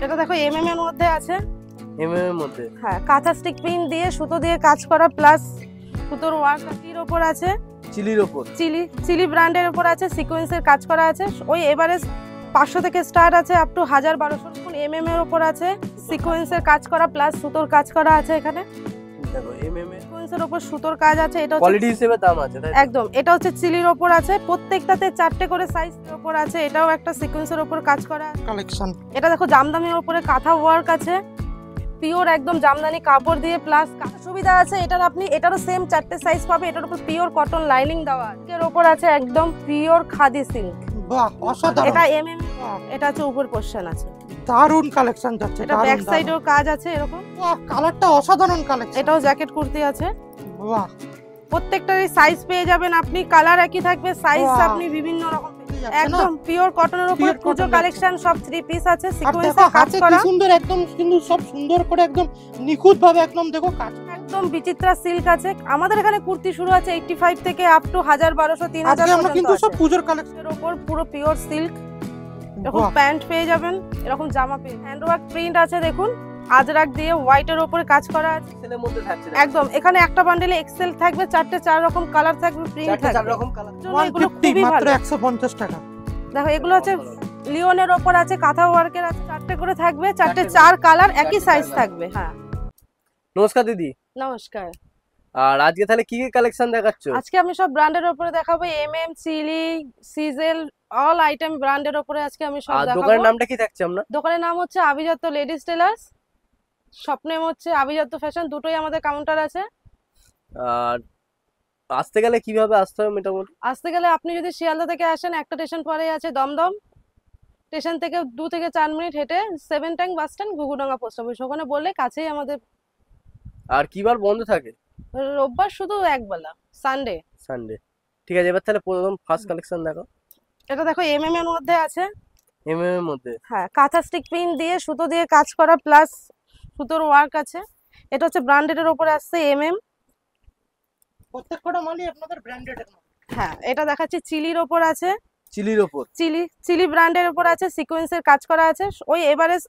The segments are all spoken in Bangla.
এটা দেখো এমএম এর মধ্যে আছে। এমএম এর মধ্যে হ্যাঁ, কাঁথা স্টিক প্রিন্ট দিয়ে সুতো দিয়ে কাজ করা প্লাস সুতোর ওয়ার্ক এর উপর আছে, চিলির উপর, চিলি ব্র্যান্ডের উপর আছে, সিকোয়েন্সের কাজ করা আছে। ওই এভারেজ 500 থেকে স্টার্ট আছে আপ টু 1000-1200 এমএম এর উপর আছে, সিকোয়েন্সের কাজ করা প্লাস সুতোর কাজ করা আছে এখানে। দেখো এমএম এর সিকোয়েন্সের উপর সুতোর কাজ আছে। এটা কোয়ালিটি হিসেবে দাম আছে তাই একদম। এটা হচ্ছে চিলির উপর আছে, প্রত্যেকটাতে 4টে করে সাইজের উপর আছে। এটাও একটা সিকোয়েন্সের উপর কাজ করা কালেকশন। এটা দেখো জামদানির উপরে কাঁথা ওয়ার্ক আছে, পিওর একদম জামদানি কাপড় দিয়ে প্লাস কাঁথা সুবিধা আছে। এটার আপনি এটারও সেম 4টে সাইজ পাবে। এটার উপর পিওর কটন লাইনিং দেওয়া আছে। এর উপর আছে একদম পিওর খাদি সিল্ক। বাহ, অসাধারণ। এটা এমএম, এটা হচ্ছে উপর পোরশন আছে। দারুন কালেকশন যাচ্ছে। এটা ব্যাক সাইডেও কাজ আছে এরকম। বাহ, কালারটা অসাধারণ কালেকশন। এটাও জ্যাকেট কুর্তি আছে। বাহ, প্রত্যেকটারই সাইজ পেয়ে যাবেন আপনি, কালার একই থাকবে, সাইজ বাহ। আপনি বিভিন্ন রকম যাচ্ছে না? একদম পিওর কটনের উপর Pure পুজো cotton কালেকশন সব 3 পিস আছে, আর দেখো সিকোয়েন্সের কাজ হাতে কি করা সুন্দর, একদম কিন্তু সব সুন্দর করে একদম নিখুঁত ভাবে একদম দেখো কাজ। একদম বিচিত্রা সিল্ক আছে। আমাদের এখানে কুর্তি শুরু আছে 85 থেকে আপ টু 1000-1200-3000 আজকে আমরা কিন্তু সব পূজোর কালেকশন। এর উপর পুরো পিওর সিল্ক। এরকম প্যান্ট পেয়ে যাবেন, এরকম জামা পেয়ে হ্যান্ডওয়ার্ক প্রিন্ট আছে দেখুন, আজরাক দিয়ে হোয়াইটের উপরে কাজ করা আছে এক্সেলের মধ্যে থাকছে একদম। এখানে একটা বান্ডেলে এক্সেল থাকবে, 4টে 4 রকম কালার থাকবে, প্রিন্ট থাকবে 4 রকম কালার। এগুলো 150 খুবই মাত্র ভালো। 150 টাকা। দেখো এগুলো হচ্ছে লিওনের ওপর আছে, কাঁথা ওয়ার্কের আছে, 4টে করে থাকবে, 4টে 4 কালার একই সাইজ থাকবে। হ্যাঁ, নমস্কার দিদি। নমস্কার। আর আজকে তাহলে কি কি কালেকশন দেখাচ্ছ? আজকে আমি সব ব্র্যান্ডের উপরে দেখাবো, এমএম, চিলি, সিজেল, অল আইটেম ব্র্যান্ডের উপরে আজকে আমি সব আর দেখাবো। দোকানের নামটা কি থাকছে আপনার? দোকানের নাম হচ্ছে আভিজাত্য লেডিস টেলার্স, শপ নেম হচ্ছে আভিজাত্য ফ্যাশন, দুটোই আমাদের কাউন্টার আছে। আর আসতে গেলে কিভাবে আসতে হবে মোটামুটি? আসতে গেলে আপনি যদি শিয়ালদা থেকে আসেন, একটা স্টেশন পরে আছে দমদম, স্টেশন থেকে 2 থেকে 4 মিনিট হেঁটে 7 tank bus stand, Ghughudanga post office, ওখানে বললে কাছেই আমাদের। আর কিবার বন্ধ থাকে? রোববার শুধু একবেলা, সানডে। সানডে। ঠিক আছে, এবার তাহলে প্রথম ফার্স্ট কালেকশন দেখো। এটা দেখো এমএম এর মধ্যে আছে। এমএম এর মধ্যে হ্যাঁ, কাঁথা স্টিক প্রিন্ট দিয়ে সুতো দিয়ে কাজ করা প্লাস সুতোর ওয়ার্ক আছে। এটা হচ্ছে ব্র্যান্ডেড এর উপরে আসছে এমএম। প্রত্যেকটা মালই আপনাদের ব্র্যান্ডেড এর মাল। হ্যাঁ, এটা দেখাচ্ছি চিলির ওপর আছে, চিলির উপর, চিলি ব্র্যান্ডের উপর আছে, সিকোয়েন্সের কাজ করা আছে। ওই এভারেজ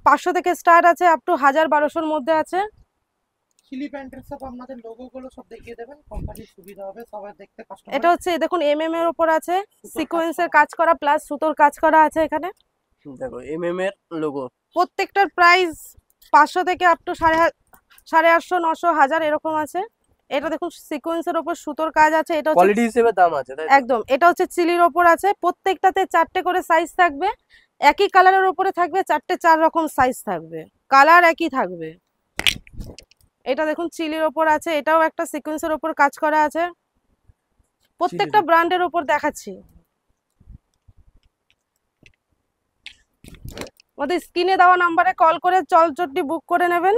500 থেকে স্টার্ট আছে আপ টু 1000-1200 মধ্যে আছে। চিলি প্যান্টের সব আপনাদের লোগো গুলো সব দেখিয়ে দেবেন, কোম্পানির সুবিধা হবে সবাই দেখতে কষ্ট। এটা হচ্ছে দেখুন এমএম এর উপর আছে, সিকোয়েন্সের কাজ করা প্লাস সুতোর কাজ করা আছে এখানে। দেখো এমএম এর লোগো। প্রত্যেকটার প্রাইস 500 থেকে আপ টু 850, 900, 1000 এরকম আছে। এটা দেখুন সিকোয়েন্সের উপর সুতোর কাজ আছে। এটা কোয়ালিটি হিসেবে দাম আছে তাই একদম। এটা হচ্ছে চিলির ওপর আছে, প্রত্যেকটাতে 4টে করে সাইজ থাকবে, একই কালারের উপরে থাকবে, 4টে 4 রকম সাইজ থাকবে, কালার একই থাকবে। এটা দেখুন চিলির ওপর আছে, এটাও একটা সিকোয়েন্সের উপর কাজ করা আছে। প্রত্যেকটা ব্র্যান্ডের উপর দেখাচ্ছি। আমাদের স্ক্রিনে দেওয়া নম্বরে কল করে চটজলদি বুক করে নেবেন।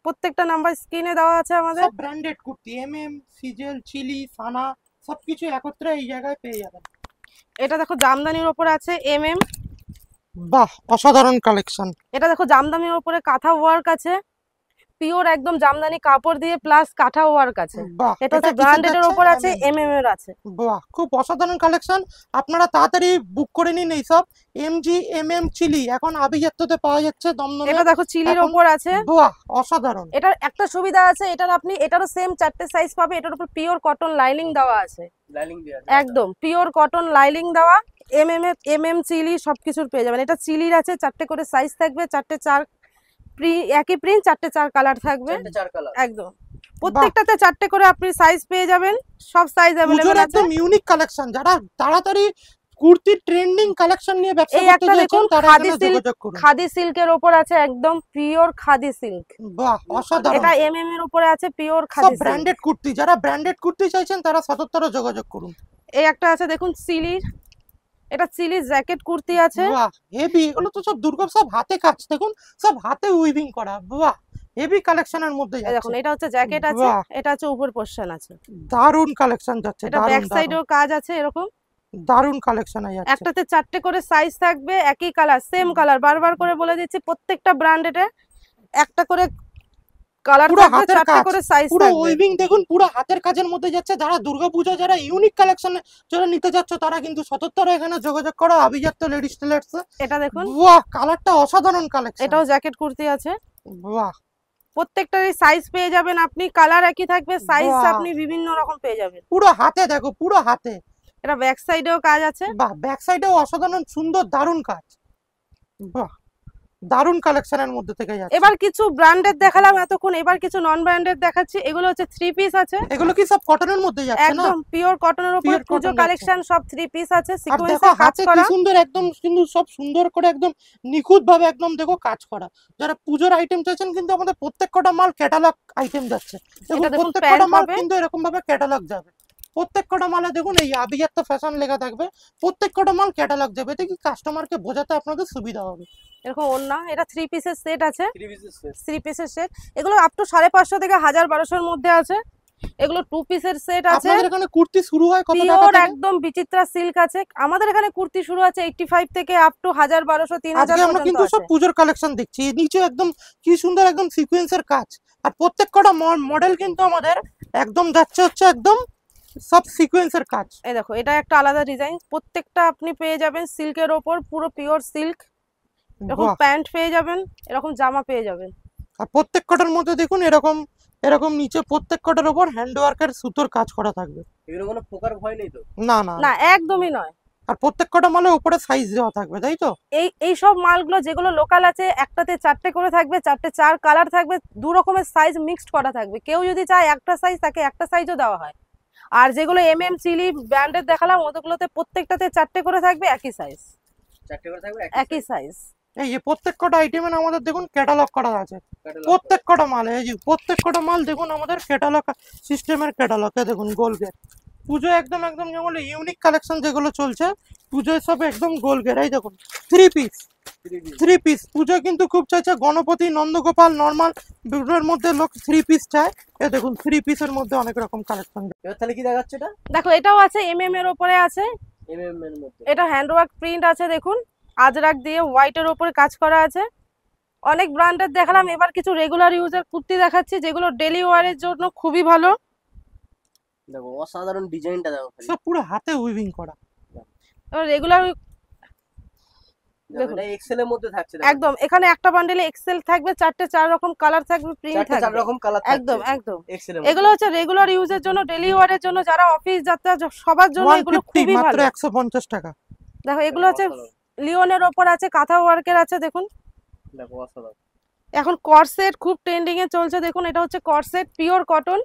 প্রত্যেকটা নাম্বার স্ক্রিনে দেওয়া আছে আমাদের। সব ব্র্যান্ডেড কুর্তি, এমএম, সিজেল, চিলি, সানা সবকিছু একত্রে এই জায়গায় পেয়ে যাবেন। এটা দেখো জামদানির ওপর আছে এমএম। বাহ, অসাধারণ কালেকশন। এটা দেখো জামদানির উপরে কাঁথা ওয়ার্ক আছে, পিওর একদম জামদানি কাপড় দিয়ে প্লাস কাঁথা ওয়ার্ক আছে। বাহ, এটা হচ্ছে ব্র্যান্ডেড এর উপর আছে, এমএম এর আছে। বাহ, খুব অসাধারণ কালেকশন। আপনারা তাড়াতাড়ি বুক করে নিন এই সব। এমজি, এমএম, চিলি এখন আভিজাত্যতে পাওয়া যাচ্ছে দমদমে। এটা দেখো চিলির ওপর আছে। বাহ, অসাধারণ। এটার একটা সুবিধা আছে, এটার আপনি এটারও সেম 4টে সাইজ পাবে। এটার উপর পিওর কটন লাইনিং দেওয়া আছে, লাইনিং দেয়া আছে একদম পিওর কটন লাইনিং দেওয়া। এমএম চিলি সবকিছুর পেয়ে যাবেন। এটা চিলির আছে, 4টে করে সাইজ থাকবে, 4টে 4 একই প্রিন্ট, 4টে 4 কালার থাকবে 4 কালার একদম। প্রত্যেকটাতে 4টে করে আপনি সাইজ পেয়ে যাবেন, সব সাইজ अवेलेबल আছে। একদম ইউনিক কালেকশন। যারা তাড়াতাড়ি কুর্তি ট্রেন্ডিং কালেকশন নিয়ে ব্যবসা এই করতে একটা দেখুন যাচ্ছেন তারা খাদি এখানে সিল্ক, যোগাযোগ করুন। খাদি সিল্কের উপর আছে, একদম পিওর খাদি সিল্ক। বাহ, অসাধারণ। এটা এমএম এর উপরে আছে, পিওর সব খাদি সিল্ক। ব্র্যান্ডেড কুর্তি, যারা ব্র্যান্ডেড কুর্তি চাইছেন তারা সততর যোগাযোগ করুন। এই একটা আছে দেখুন চিলির, এটা চিলি জ্যাকেট কুর্তি আছে। বাহ, হেভি। এগুলো তো সব দুর্গা, সব হাতে কাজ, দেখুন সব হাতে উইভিং করা। বাহ, হেভি কালেকশনের মধ্যে এই দেখুন যাচ্ছে। এটা হচ্ছে জ্যাকেট আছে, বাহ। এটা হচ্ছে উপর পোরশন আছে। দারুণ কালেকশন যাচ্ছে। এটা ব্যাক সাইডেও কাজ আছে এরকম। দারুণ কালেকশন যাচ্ছে। একটাতে 4টে করে সাইজ থাকবে, একই কালার, সেম কালার। বারবার করে বলে দিচ্ছি প্রত্যেকটা ব্র্যান্ডেডে একটা করে কালার পুরো থাকবে, হাতের চারটে কাজ, করে সাইজ পুরো থাকবে। উইভিং দেখুন, পুরো হাতের কাজের মধ্যে যাচ্ছে। যারা দুর্গাপূজা, যারা ইউনিক কালেকশনে যারা নিতে যাচ্ছ, তারা কিন্তু 77 এখানে যোগাযোগ করো আভিজাত্য লেডিস টেলার্স। এটা দেখুন, বাহ, কালারটা অসাধারণ কালেকশন। এটাও জ্যাকেট কুর্তি আছে। বাহ প্রত্যেকটারই সাইজ পেয়ে যাবেন আপনি, কালার একই থাকবে, সাইজ বাহ। আপনি বিভিন্ন রকম পেয়ে যাবেন। পুরো হাতে দেখো, পুরো হাতে। এটা ব্যাক সাইডেও কাজ আছে। বাহ, ব্যাক সাইডেও অসাধারণ সুন্দর দারুণ কাজ। বাহ, দারুণ কালেকশনের মধ্যে থেকে যাচ্ছে। এবার কিছু ব্র্যান্ডেড দেখালাম এতক্ষণ, এবার কিছু নন ব্র্যান্ডেড দেখাচ্ছি। এগুলো হচ্ছে 3 পিস আছে, এগুলো কি সব কটনের মধ্যে যাচ্ছে না? একদম পিওর কটনের উপর Pure পুজো cotton কালেকশন, সব 3 পিস আছে, আর দেখো সিকোয়েন্সে কাজ হাতে কি করা। সুন্দর, একদম কিন্তু সব সুন্দর করে একদম নিখুঁত ভাবে একদম দেখো কাজ করা। যারা পুজোর আইটেম চাইছেন, কিন্তু আমাদের প্রত্যেক কটা মাল ক্যাটালগ আইটেম যাচ্ছে। দেখুন এটা দেখুন প্রত্যেক প্যান্ট কটা মাল হবে। কিন্তু এরকম ভাবে ক্যাটালগ যাবে। প্রত্যেক কটা মালে দেখুন এই আভিজাত্য ফ্যাশন লেখা থাকবে, প্রত্যেক কটা মাল ক্যাটালগ যাবে। এতে কি কাস্টমারকে বোঝাতে আপনাদের সুবিধা হবে। এরকম ওড়না, এটা 3 পিসের সেট আছে, 3 পিসের সেট। 3 পিসের সেট। এগুলো আপ টু 550 থেকে 1000-1200 মধ্যে আছে। এগুলো 2 পিসের সেট আছে, আপনাদের এখানে কুর্তি শুরু হয় কত টাকা পিওর থেকে? একদম বিচিত্রা সিল্ক আছে। আমাদের এখানে কুর্তি শুরু আছে 85 থেকে আপ টু 1000-1200-3000 আজকে আমরা পর্যন্ত কিন্তু সব আছে। পুজোর কালেকশন দেখছি। নিচে একদম কি সুন্দর একদম সিকোয়েন্সের কাজ। আর প্রত্যেক কটা মডেল কিন্তু আমাদের একদম যাচ্ছে হচ্ছে একদম সব সিকোয়েন্সের কাজ। এই দেখো, এটা একটা আলাদা ডিজাইন। প্রত্যেকটা আপনি পেয়ে যাবেন সিল্কের ওপর, পুরো পিওর সিল্ক। এরকম বাহ, প্যান্ট পেয়ে যাবেন, এরকম জামা পেয়ে যাবেন। আর প্রত্যেক কটার মধ্যে দেখুন এরকম এরকম নিচে প্রত্যেক কটার উপর হ্যান্ডওয়ার্কের সুতোর কাজ করা থাকবে। এগুলো কোনো পোকার ভয় নেই তো? না না না, একদমই নয়। আর প্রত্যেক কটা মালের উপরে সাইজ দেওয়া থাকবে, তাই তো? এই সব মালগুলো যেগুলো লোকাল আছে, একটাতে 4টে করে থাকবে, 4 কালার থাকবে, 2 রকমের সাইজ মিক্সড করা থাকবে। কেউ যদি চায় একটা সাইজ, তাকে একটা সাইজও দেওয়া হয়। আর যেগুলো চিলি ব্র্যান্ডের দেখালাম, ওগুলোতে প্রত্যেকটাতে 4টে করে থাকবে, একই সাইজ, 4টে করে থাকবে একই সাইজ। এই যে প্রত্যেক কটা আইটেমের আমাদের দেখুন ক্যাটালগ করা আছে। catalog প্রত্যেক কটা মাল, এই যে প্রত্যেক কটা মাল দেখুন আমাদের ক্যাটালগ সিস্টেমের ক্যাটালগ। দেখুন গোল গেট পুজো একদম একদম যেমন ইউনিক কালেকশন যেগুলো চলছে পুজোয় সব একদম গোল গেট। এই দেখুন 3 পিস, 3 পিস। 3 পিস পুজো কিন্তু খুব চাইছে। গণপতি, নন্দগোপাল, নর্মাল দুটোর মধ্যে লোক 3 পিস চায়। এ দেখুন 3 পিসের মধ্যে অনেক রকম কালেকশন। এবার তাহলে কি দেখাচ্ছে এটা? দেখো, এটাও আছে এর উপরে আছে। এর মধ্যে। এটা হ্যান্ডওয়ার্ক প্রিন্ট আছে, দেখুন আজরাক দিয়ে হোয়াইটের উপরে কাজ করা আছে। অনেক ব্র্যান্ডের দেখালাম, এবার কিছু রেগুলার ইউজের কুর্তি দেখাচ্ছি, যেগুলো ডেলি ওয়ারের জন্য খুবই ভালো। দেখো অসাধারণ ডিজাইনটা দেখো খালি। সব পুরো হাতে উইভিং করা। রেগুলার দেখো দেখুন। এটা এক্সেল এর মধ্যে থাকছে দেখো। একদম, এখানে একটা বান্ডেলে এক্সেল থাকবে, 4 রকম কালার থাকবে, প্রিন্ট 4 থাকবে, রকম কালার থাকছে। একদম একদম। এক্সেল এর এগুলো হচ্ছে রেগুলার ইউজের জন্য, ডেলি ওয়ারের জন্য, যারা অফিস যাত্রা সবার জন্য এগুলো 150 খুবই মাত্র ভালো। 150 টাকা। দেখো, এগুলো হচ্ছে লিওনের ওপর আছে, কাঁথা ওয়ার্কের আছে, দেখুন। দেখো অসাধারণ। এখন কর্সেট খুব ট্রেন্ডিং এ চলছে, দেখুন এটা হচ্ছে কর্সেট, পিওর কটন।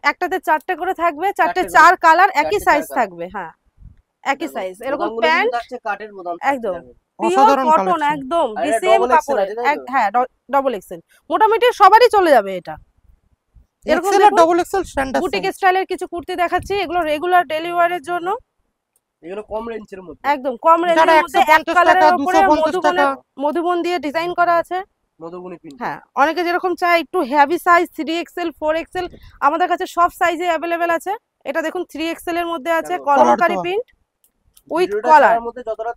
একটাতে 4টে করে থাকবে, 4 কালার, একই 4 সাইজ কালার। থাকবে। হ্যাঁ, একই দেখো, সাইজ। এরকম বোতামগুলো প্যান্ট, কিন্তু থাকছে কাঠের বোতাম। একদম থাকছে। পিওর অসাধারণ কটন, কালেকশন। একদম আর এটা ডিসেম double XL কাপড়ের। আছে, তাই তো? হ্যাঁ, ডবল এক্সেল, মোটামুটি সবারই চলে যাবে এটা। এরকম এক্সেল আর দেখুন, ডাবল এক্সেল স্ট্যান্ডার্ড বুটিক স্টাইলের কিছু কুর্তি দেখাচ্ছি, এগুলো রেগুলার ডেলি ওয়ারের জন্য, এগুলো কম রেঞ্জের মধ্যে। একদম কম যারা রেঞ্জের মধ্যে। 150 এক কালারের টাকা, উপরে 250 টাকা। মধুবন দিয়ে ডিজাইন করা আছে। মধুবনী প্রিন্ট। হ্যাঁ, অনেকে যেরকম চায় একটু হেভি সাইজ, 3XL 4XL, আমাদের কাছে সব সাইজে অ্যাভেলেবেল আছে। এটা দেখুন 3XL এর মধ্যে আছে, দেখো, কলমকারী দেওয়া। প্রিন্ট উইথ ভিডিওটা কলার। ছাড়ার মধ্যে যতটা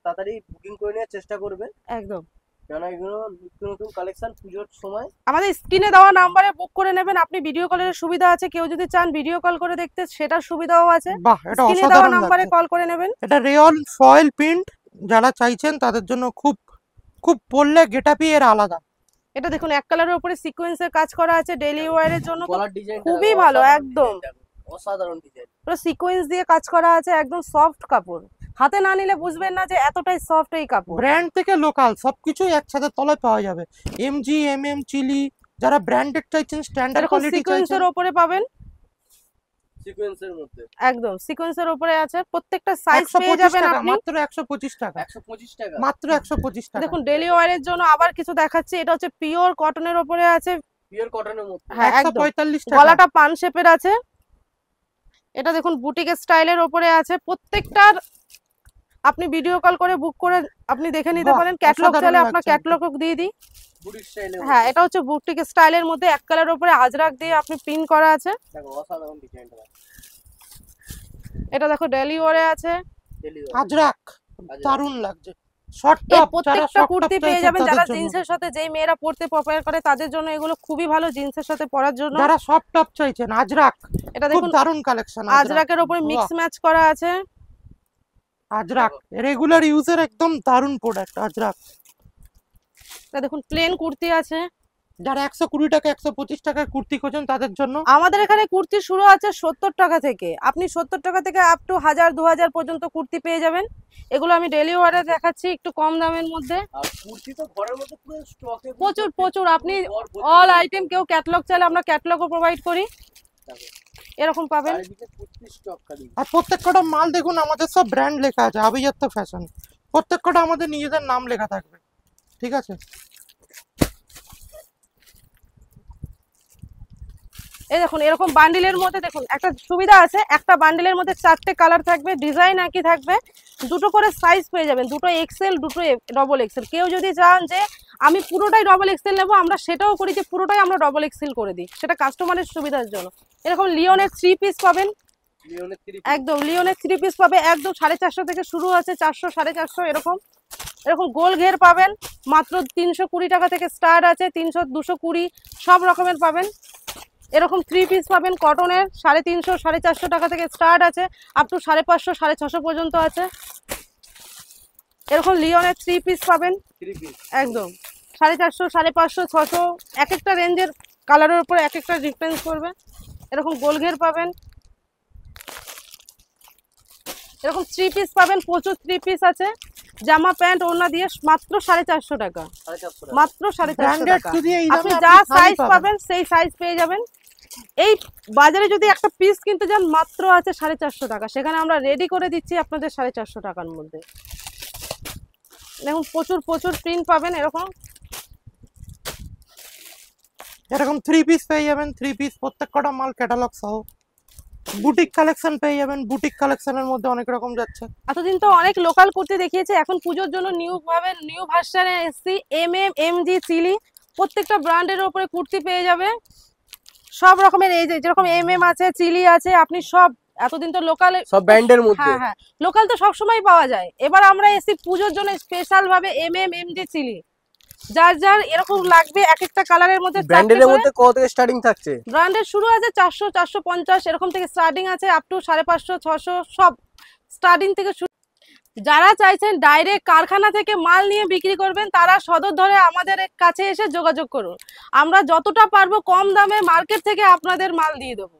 তাড়াতাড়ি বুকিং করে নেওয়ার চেষ্টা করবে, একদম, কারণ এগুলো নিত্য নতুন কালেকশন পুজোর সময়। আমাদের স্ক্রিনে দেওয়া নাম্বারে বুক করে নেবেন আপনি। ভিডিও কলের সুবিধা আছে, কেউ যদি চান ভিডিও কল করে দেখতে, সেটার সুবিধাও আছে। বাহ, এটা স্ক্রিনে দেওয়া অসাধারণ নাম্বারে লাগছে। কল করে নেবেন। এটা রেয়ন ফয়েল প্রিন্ট যারা চাইছেন তাদের জন্য খুব খুব পরলে গেটআপই এর আলাদা। এটা দেখুন এক কালারের উপরে সিকোয়েন্সের কাজ করা আছে, ডেইলি ওয়্যারের জন্য তো কলার ডিজাইন খুবই ভালো, একদম অসাধারণ ডিজাইন। পুরো সিকোয়েন্স দিয়ে কাজ করা আছে, একদম সফট কাপড়। হাতে না নিলে বুঝবেন না যে এতটাই সফট এই কাপড়। ব্র্যান্ড থেকে লোকাল সবকিছু একসাথে তলায় পাওয়া যাবে। এমজি, এমএম, চিলি, যারা ব্র্যান্ডেড চাইছেন, স্ট্যান্ডার্ড এরকম কোয়ালিটি চাইছেন, সিকোয়েন্সের উপরে পাবেন, সিকোয়েন্সের মধ্যে একদম সিকোয়েন্সের উপরে আছে। প্রত্যেকটা সাইজ পেয়ে 125 যাবেন টাকা, আপনি, মাত্র 125 টাকা, 125 টাকা। মাত্র 125 টাকা। দেখুন ডেইলি ওয়্যারের জন্য আবার কিছু দেখাচ্ছি। এটা হচ্ছে পিওর কটনের উপরে আছে, পিওর কটনের মধ্যে। হ্যাঁ একদম। 145 টাকা। গলাটা পান শেপের আছে। এটা দেখুন বুটিক স্টাইলের উপরে আছে। প্রত্যেকটার আপনি ভিডিও কল করে বুক করে আপনি দেখে নিতে বাহ, পারেন। ক্যাটালগ অসাধারণ চাইলে লাগছে আপনার একদম। ক্যাটালগ দিয়ে দিই। বুটিক স্টাইলে। হ্যাঁ, এটা হচ্ছে বুটিক স্টাইলের মধ্যে এক কালারের উপরে আজরাক দিয়ে আপনি পিন করা আছে। দেখো অসাধারণ ডিজাইনটা। এটা দেখো ডেলি ওয়ারে আছে। আজরাক দারুণ লাগছে। শর্ট এর টপ, যারা প্রত্যেকটা শর্ট টপ কুর্তি পেয়ে চাইছেন যাবেন তাদের যারা জন্য, জিন্সের সাথে, যেই মেয়েরা পরতে প্রিফার করে তাদের জন্য এগুলো খুবই ভালো, জিন্সের সাথে পরার জন্য। যারা শর্ট টপ চাইছেন, আজরাক, এটা খুব দেখুন দারুণ কালেকশন। আজরাকের উপরে মিক্স ম্যাচ করা আছে। আজরাক রেগুলার ইউজের একদম দারুণ প্রোডাক্ট আজরাক। এটা দেখুন প্লেন কুর্তি আছে। যারা 120 টাকা 125 টাকার কুর্তি খোঁজেন তাদের জন্য আমাদের এখানে কুর্তি শুরু আছে 70 টাকা থেকে, আপনি 70 টাকা থেকে আপ টু 1000 2000 পর্যন্ত কুর্তি পেয়ে যাবেন। এগুলো আমি ডেলি ওয়ারে দেখাচ্ছি একটু কম দামের মধ্যে। আর কুর্তি তো ঘরের মধ্যে পুরো স্টকে প্রচুর প্রচুর, আপনি অল আইটেম, কেউ ক্যাটালগ চাইলে আমরা ক্যাটালগও প্রোভাইড করি, এরকম পাবেন। চারিদিকে কুর্তি স্টক খালি। আর প্রত্যেক কটা মাল দেখুন আমাদের সব ব্র্যান্ড লেখা আছে, আভিজাত্য ফ্যাশন, প্রত্যেক কটা আমাদের নিজেদের নাম লেখা থাকবে, ঠিক আছে। এই দেখুন এরকম বান্ডিলের মধ্যে দেখুন একটা সুবিধা আছে, একটা বান্ডিলের মধ্যে 4টে কালার থাকবে, ডিজাইন একই থাকবে, দুটো করে সাইজ পেয়ে যাবেন, দুটো এক্সেল দুটো ডবল এক্সেল। কেউ যদি চান যে আমি পুরোটাই ডবল এক্সেল নেবো, আমরা সেটাও করি, যে পুরোটাই আমরা ডবল এক্সেল করে দিই, সেটা কাস্টমারের সুবিধার জন্য। এরকম লিওনের 3 পিস পাবেন, লিওনের 3 একদম লিওনের 3 পিস পাবে, একদম 450 থেকে শুরু আছে, 400 450 এরকম। এরকম গোল ঘের পাবেন মাত্র 320 টাকা থেকে স্টার্ট আছে, 300 220 সব রকমের পাবেন। এরকম 3 পিস পাবেন কটনের, 350 450 টাকা থেকে স্টার্ট আছে, আপ টু 550 650 পর্যন্ত আছে। এরকম লিওনের 3 পিস পাবেন 3 পিস একদম 450 550 600, এক একটা রেঞ্জের কালারের উপর এক একটা ডিফারেন্স করবে। এরকম গোল ঘের পাবেন, এরকম 3 পিস পাবেন, প্রচুর 3 পিস আছে, জামা প্যান্ট ওড়না দিয়ে মাত্র 450 টাকা, 450 টাকা। মাত্র 450 ব্র্যান্ডেড টাকা। যদি এই আপনি দামে যা আপনি শাড়ি সাইজ পাবেন। পাবেন সেই সাইজ পেয়ে যাবেন। এই বাজারে যদি একটা পিস কিনতে যান মাত্র আছে 450 টাকা, সেখানে আমরা রেডি করে দিচ্ছি আপনাদের 450 টাকার মধ্যে। দেখুন প্রচুর প্রচুর প্রিন্ট পাবেন, এরকম এরকম 3 পিস পেয়ে যাবেন, 3 পিস প্রত্যেক কটা মাল ক্যাটালগ সহ। বুটিক কালেকশন পেয়ে যাবেন, বুটিক কালেকশনের মধ্যে অনেক রকম যাচ্ছে। এতদিন তো অনেক লোকাল কুর্তি দেখিয়েছে, এখন পুজোর জন্য নিউ ভার্সনে এসছি, এমজি চিলি, প্রত্যেকটা ব্র্যান্ডের উপরে কুর্তি পেয়ে যাবে সব রকমের। এই যে যেরকম আছে, চিলি আছে, আপনি সব, এতদিন তো লোকাল, সব ব্র্যান্ডের মধ্যে। হ্যাঁ হ্যাঁ লোকাল তো সবসময় পাওয়া যায়, এবার আমরা এসছি পুজোর জন্য স্পেশাল ভাবে এমজি চিলি, যার যার এরকম লাগবে এক একটা কালারের মধ্যে। ব্র্যান্ডের মধ্যে কত থেকে স্টার্টিং থাকছে? ব্র্যান্ডের শুরু আছে 400 450 এরকম থেকে স্টার্টিং আছে, আপ টু 550 600 সব স্টার্টিং থেকে শুরু। যারা চাইছেন ডাইরেক্ট কারখানা থেকে মাল নিয়ে বিক্রি করবেন, তারা সদর ধরে আমাদের কাছে এসে যোগাযোগ করুন, আমরা যতটা পারবো কম দামে মার্কেট থেকে আপনাদের মাল দিয়ে দেবো।